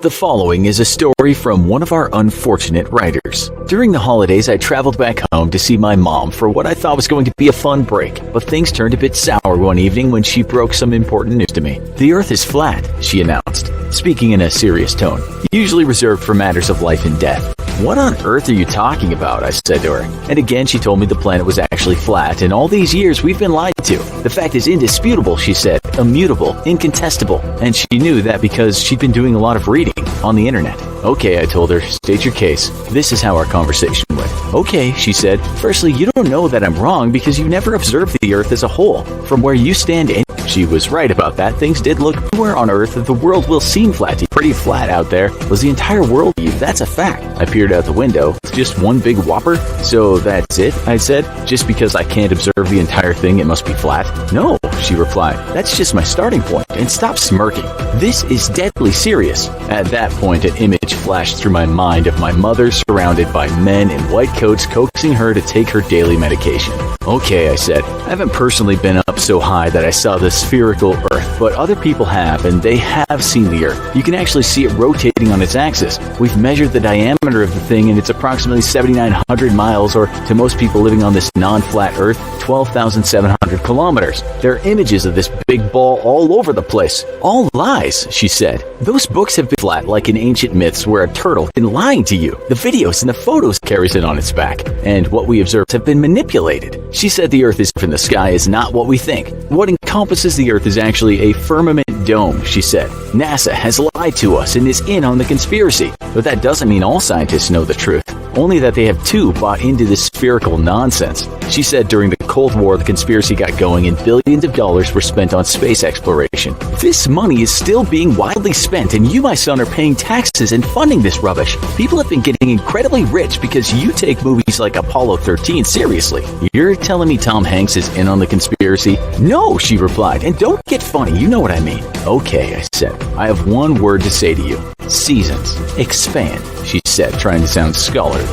The following is a story from one of our unfortunate writers. During the holidays, I traveled back home to see my mom for what I thought was going to be a fun break, but things turned a bit sour one evening when she broke some important news to me. "The Earth is flat," she announced, speaking in a serious tone, usually reserved for matters of life and death. "What on earth are you talking about?" I said to her. And again, she told me the planet was actually flat, and all these years we've been lied to. "The fact is indisputable," she said, "immutable, incontestable." And she knew that because she'd been doing a lot of reading on the internet. "Okay," I told her, "state your case." This is how our conversation went. "Okay," she said, "firstly, you don't know that I'm wrong because you never observed the Earth as a whole. From where you stand in..." She was right about that. Things did look everywhere on Earth that the world will seem flat. Pretty flat out there. Was the entire world you? That's a fact. I peered out the window. Just one big whopper? "So that's it?" I said. "Just because I can't observe the entire thing, it must be flat?" "No," she replied. "That's just my starting point. And stop smirking. This is deadly serious." At that point, an image flashed through my mind of my mother surrounded by men in white coats coaxing her to take her daily medication. "Okay," I said. "I haven't personally been up so high that I saw the spherical Earth, but other people have, and they have seen the Earth. You can actually see it rotating on its axis. We've measured the diameter of the thing, and it's approximately 7,900 miles, or to most people living on this non-flat Earth, 12,700 kilometers. There are images of this big ball all over the place." "All lies," she said. "Those books have been flat like in ancient myths where a turtle has been lying to you. The videos and the photos carries it on its back, and what we observed have been manipulated." She said the Earth is in the sky is not what we think. What encompasses the Earth is actually a firmament dome, she said. "NASA has lied to us and is in on the conspiracy. But that doesn't mean all scientists know the truth. Only that they have too bought into this spherical nonsense." She said during the Cold War, the conspiracy got going and billions of dollars were spent on space exploration. "This money is still being widely spent, and you, my son, are paying taxes and funding this rubbish. People have been getting incredibly rich because you take movies like Apollo 13 seriously." "You're telling me Tom Hanks is in on the conspiracy?" "No," she replied, "and don't get funny, you know what I mean." "Okay," I said, "I have one word to say to you. Seasons. Expand," she said, trying to sound scholarly.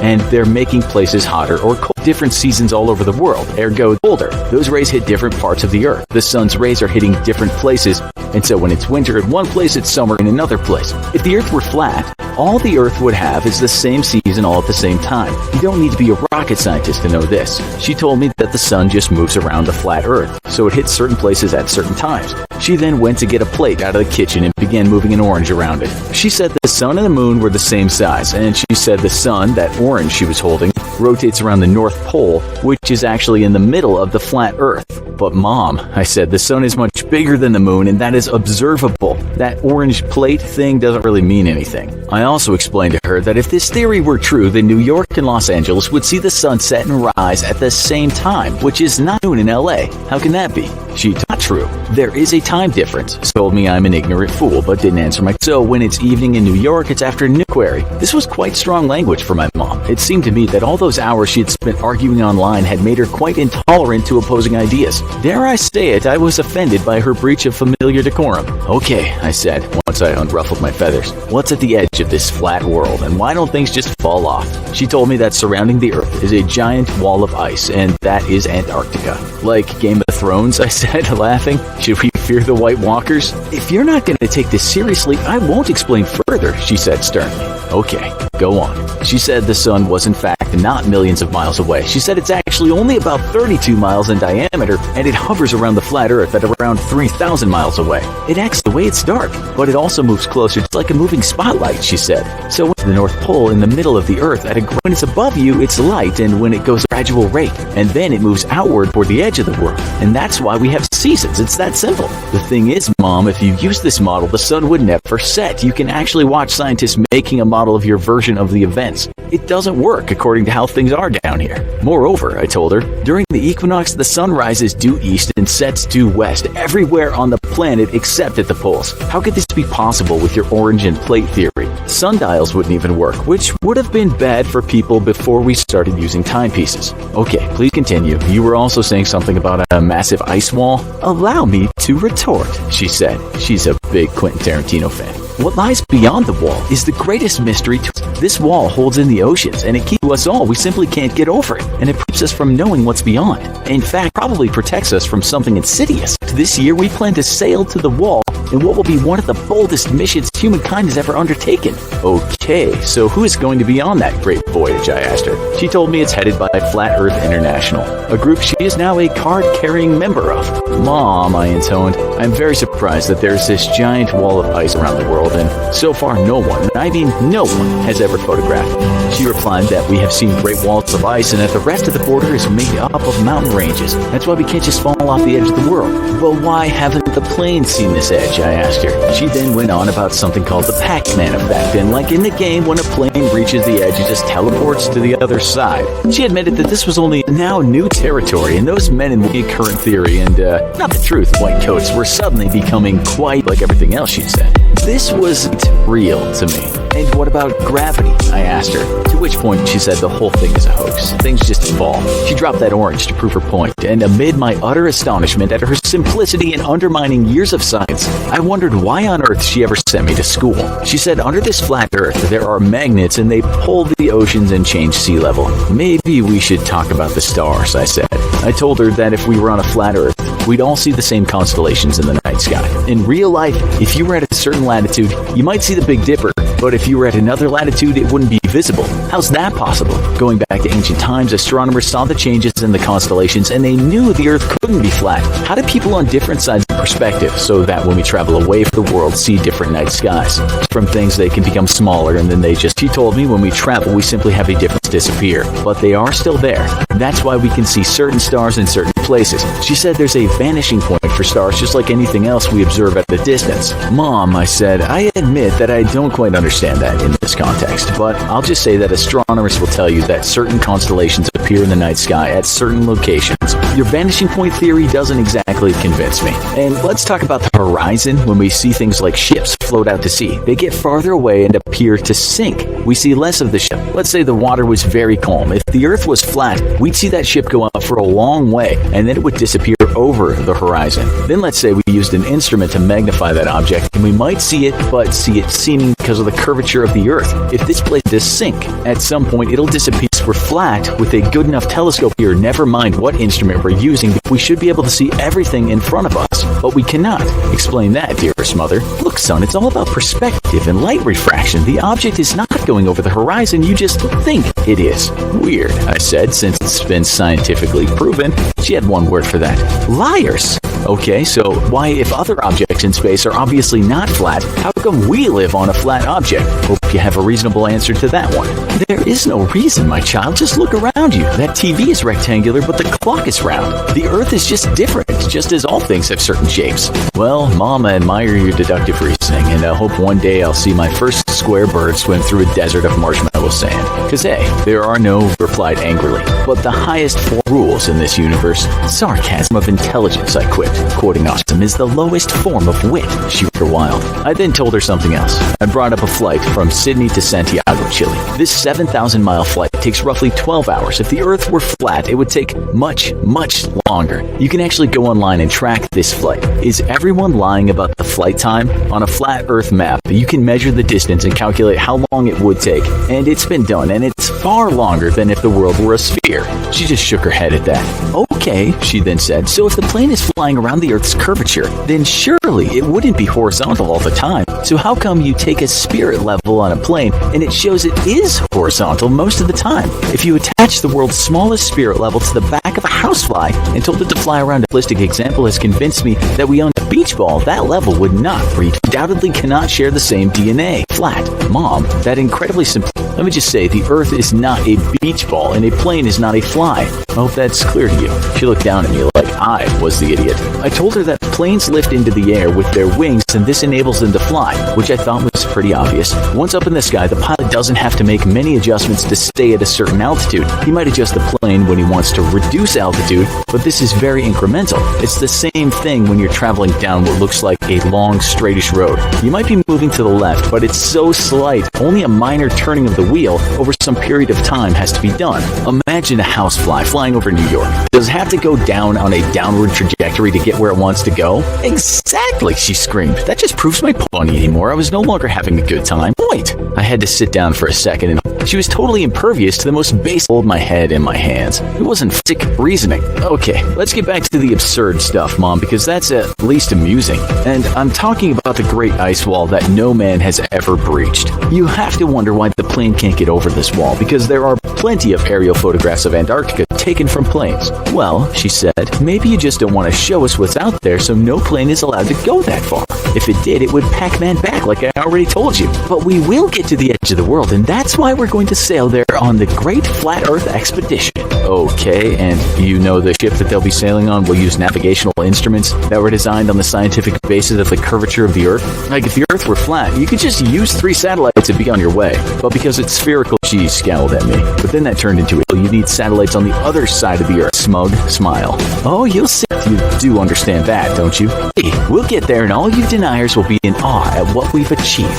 And they're making places hotter or cold. Different seasons all over the world, ergo colder. Those rays hit different parts of the Earth. The sun's rays are hitting different places, and so when it's winter in one place, it's summer in another place. If the Earth were flat, all the Earth would have is the same season all at the same time. You don't need to be a rocket scientist to know this. She told me that the sun just moves around the flat Earth, so it hits certain places at certain times. She then went to get a plate out of the kitchen and began moving an orange around it. She said the sun and the moon were the same size, and she said the sun, that orange she was holding, rotates around the North Pole, which is actually in the middle of the flat Earth. "But Mom," I said, "the sun is much bigger than the moon, and that is observable. That orange plate thing doesn't really mean anything." I also explained to her that if this theory were true, then New York and Los Angeles would see the sun set and rise at the same time, which is not noon in LA. How can that be? She "Not true. There is a time difference." Told me I'm an ignorant fool, but didn't answer my "So when it's evening in New York, it's afternoon query." This was quite strong language for my mom. It seemed to me that all those hours she had spent arguing online had made her quite intolerant to opposing ideas. Dare I say it, I was offended by her breach of familiar decorum. "Okay," I said, once I unruffled my feathers. "What's at the edge of this flat world, and why don't things just fall off?" She told me that surrounding the Earth is a giant wall of ice, and that is Antarctica. "Like Game of Thrones," I said, laughing. "Should we fear the White Walkers?" "If you're not going to take this seriously, I won't explain further," she said sternly. "Okay, go on." She said the sun was in fact not millions of miles away. She said it's actually only about 32 miles in diameter, and it hovers around the flat Earth at around 3,000 miles away. It acts the way it's dark, but it also moves closer. It's like a moving spotlight, she said. So when the North Pole in the middle of the Earth, when it's above you, it's light, and when it goes at a gradual rate, and then it moves outward toward the edge of the world. And that's why we have seasons. It's that simple. The thing is, Mom, if you use this model, the sun would never set. You can actually watch scientists making a model of your version of the events. It doesn't work according to how things are down here. Moreover, I told her, during the equinox, the sun rises due east and sets due west everywhere on the planet except at the poles. How could this be possible with your orange and plate theory? Sundials wouldn't even work, which would have been bad for people before we started using timepieces. Okay, please continue. You were also saying something about a massive ice wall? Allow me to retort, she said. She's a big Quentin Tarantino fan. What lies beyond the wall is the greatest mystery to us. This wall holds in the oceans, and it keeps us all. We simply can't get over it, and it keeps us from knowing what's beyond. In fact, probably protects us from something insidious. This year, we plan to sail to the wall in what will be one of the boldest missions humankind has ever undertaken. Okay, so who is going to be on that great voyage, I asked her. She told me it's headed by Flat Earth International, a group she is now a card-carrying member of. Mom, I intoned, I'm very surprised that there's this giant wall of ice around the world, and so far no one, I mean no one, has ever photographed. She replied that we have seen great walls of ice and that the rest of the border is made up of mountain ranges. That's why we can't just fall off the edge of the world. But why haven't the planes seen this edge, I asked her. She then went on about something called the Pac-Man effect, and like in the game, when a plane reaches the edge, it just teleports to the other side. She admitted that this was only now new territory, and those men in the current theory and, not the truth, white coats were suddenly becoming quite like everything else she'd said. This wasn't real to me. And what about gravity? I asked her, to which point she said the whole thing is a hoax. Things just fall. She dropped that orange to prove her point, and amid my utter astonishment at her simplicity and undermining years of science, I wondered why on earth she ever sent me to school. She said under this flat earth there are magnets and they pull the oceans and change sea level. Maybe we should talk about the stars, I said. I told her that if we were on a flat earth, we'd all see the same constellations in the night sky. In real life, if you were at a certain latitude, you might see the Big Dipper, but if you were at another latitude, it wouldn't be visible. How's that possible? Going back to ancient times, astronomers saw the changes in the constellations and they knew the Earth couldn't be flat. How do people on different sides of perspective so that when we travel away from the world, see different night skies? From things they can become smaller and then she told me when we travel, we simply have a difference disappear, but they are still there. That's why we can see certain stars in certain places. She said there's a vanishing point for stars just like anything else we observe at a distance. Mom, I said, I admit that I don't quite understand that in this context, but I'll just say that astronomers will tell you that certain constellations appear in the night sky at certain locations. Your vanishing point theory doesn't exactly convince me. And let's talk about the horizon. When we see things like ships float out to sea, they get farther away and appear to sink. We see less of the ship. Let's say the water was very calm. If the Earth was flat, we'd see that ship go up for a long way, and then it would disappear over the horizon. Then let's say we used an instrument to magnify that object, and we might see it, but see it seeming because of the curvature of the Earth. If this place does sink, at some point it'll disappear. We're flat with a good enough telescope here, never mind what instrument we're using, we should be able to see everything in front of us. But we cannot. Explain that, dearest mother. Look, son, it's all about perspective and light refraction. The object is not going over the horizon, you just think it is. Weird, I said, since it's been scientifically proven. She had one word for that. Liars! Okay, so why, if other objects in space are obviously not flat, how come we live on a flat object? Hope you have a reasonable answer to that one. There is no reason, my child. Just look around you. That TV is rectangular, but the clock is round. The Earth is just different, just as all things have certain shapes. Well, Mom, I admire your deductive reasoning, and I hope one day I'll see my first square bird swim through a desert of marshmallow sand. Cause hey, there are no, replied angrily, but the highest four rules in this universe. Sarcasm of intelligence, I quipped. Quoting Austin is the lowest form of wit. She went wild. I then told her something else. I brought up a flight from Sydney to Santiago, Chile. This 7,000-mile flight takes roughly 12 hours. If the Earth were flat, it would take much, much longer. You can actually go online and track this flight. Is everyone lying about the flight time? On a flat Earth map, you can measure the distance and calculate how long it would take. And it's been done, and it's far longer than if the world were a sphere. She just shook her head at that. Okay, she then said, so if the plane is flying around the Earth's curvature, then surely it wouldn't be horizontal all the time. So how come you take a spirit level on a plane and it shows it is horizontal most of the time? If you attach the world's smallest spirit level to the back of a housefly and told it to fly around, a ballistic example has convinced me that we own a beach ball, that level would not reach. Undoubtedly cannot share the same DNA. Flat. Mom, that incredibly simple. Let me just say, the Earth is not a beach ball and a plane is not a fly. I hope that's clear to you. She looked down at me like I was the idiot. I told her that planes lift into the air with their wings and this enables them to fly, which I thought was pretty obvious. Once up in the sky, the pilot doesn't have to make many adjustments to stay at a certain altitude. He might adjust the plane when he wants to reduce altitude, but this is very incremental. It's the same thing when you're traveling down what looks like a long, straightish road. You might be moving to the left, but it's so slight, only a minor turning of the wheel over some period of time has to be done. Imagine a housefly flying over New York. Does it have to go down on a downward trajectory to get where it wants to go? Exactly, she screamed. That just proves my point anymore. I was no longer having a good time. Wait, I had to sit down for a second and She was totally impervious to the most basic. Hold my head in my hands. It wasn't physical reasoning. Okay, let's get back to the absurd stuff, Mom, because that's at least amusing. And I'm talking about the great ice wall that no man has ever breached. You have to wonder why the plane can't get over this wall, because there are plenty of aerial photographs of Antarctica taken from planes. Well, she said, maybe you just don't want to show us what's out there, so no plane is allowed to go that far. If it did, it would Pac-Man back like I already told you. But we will get to the edge of the world, and that's why we're going to sail there on the Great Flat Earth Expedition. Okay, and you know the ship that they'll be sailing on will use navigational instruments that were designed on the scientific basis of the curvature of the Earth? Like, if the Earth were flat, you could just use 3 satellites and be on your way. But because it's spherical, she scowled at me. But then that turned into it. You need satellites on the other side of the Earth. Smug smile. Oh, you'll see. You do understand that, don't you? Hey, we'll get there and all you deniers will be in awe at what we've achieved.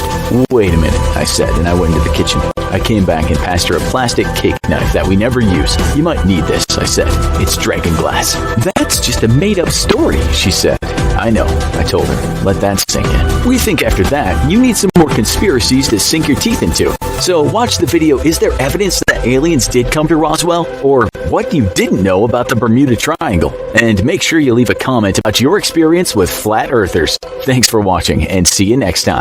Wait a minute, I said, and I went into the kitchen. I came back and passed her a plastic cake knife that we never use. You might need this, I said. It's dragon glass. That's just a made-up story, she said. I know, I told her. Let that sink in. We think after that, you need some more conspiracies to sink your teeth into. So watch the video, Is There Evidence That Aliens Did Come to Roswell? Or What You Didn't Know About the Bermuda Triangle? And make sure you leave a comment about your experience with flat earthers. Thanks for watching, and see you next time.